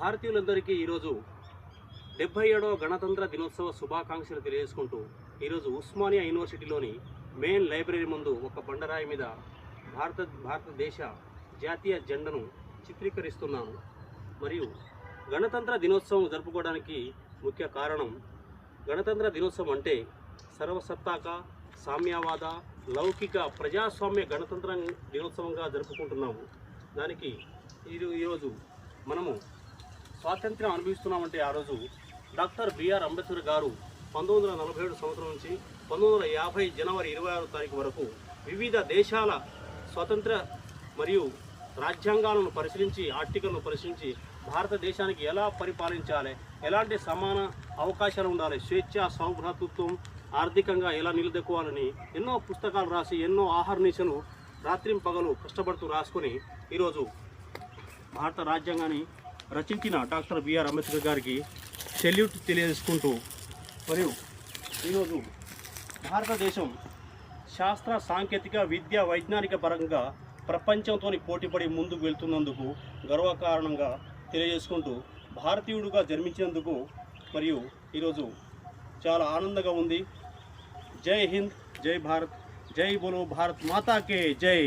భారతీయులందరికీ ఈరోజు 77వ గణతంత్ర దినోత్సవ శుభాకాంక్షలు తెలియజేసుకుంటూ ఈరోజు ఉస్మానియా యూనివర్సిటీలోని మెయిన్ లైబ్రరీ ముందు ఒక బండరాయి మీద భారతదేశ జాతీయ జెండాను చిత్రీకరిస్తున్నాను. మరియు గణతంత్ర దినోత్సవం జరుపుకోవడానికి ముఖ్య కారణం, గణతంత్ర దినోత్సవం అంటే సర్వసత్తాక సామ్యవాద లౌకిక ప్రజాస్వామ్య గణతంత్ర దినోత్సవంగా జరుపుకుంటున్నాము. దానికి ఈరోజు మనము స్వాతంత్ర్యం అనుభవిస్తున్నామంటే ఆ రోజు డాక్టర్ బిఆర్ అంబేద్కర్ గారు 1947 సంవత్సరం నుంచి 1950 జనవరి 26వ తారీఖు వరకు వివిధ దేశాల స్వతంత్ర మరియు రాజ్యాంగాలను పరిశీలించి ఆర్టికల్ను పరిశీలించి భారతదేశానికి ఎలా పరిపాలించాలి, ఎలాంటి సమాన అవకాశాలు ఉండాలి, స్వేచ్ఛ సౌభ్రాతృత్వం, ఆర్థికంగా ఎలా నిలదొక్కోవాలని ఎన్నో పుస్తకాలు రాసి ఎన్నో ఆహర్నిశలు రాత్రింపగలు కష్టపడుతూ రాసుకొని ఈరోజు భారత రాజ్యాంగాన్ని రచించిన డాక్టర్ బిఆర్ అంబేద్కర్ గారికి సెల్యూట్ తెలియజేసుకుంటూ, మరియు ఈరోజు భారతదేశం శాస్త్ర సాంకేతిక విద్య వైజ్ఞానిక పరంగా ప్రపంచంతో పోటీపడి ముందుకు వెళ్తున్నందుకు గర్వకారణంగా తెలియజేసుకుంటూ, భారతీయుడుగా జన్మించినందుకు మరియు ఈరోజు చాలా ఆనందంగా ఉంది. జై హింద్, జై భారత్, జై బోలో భారత్ మాతాకే జై.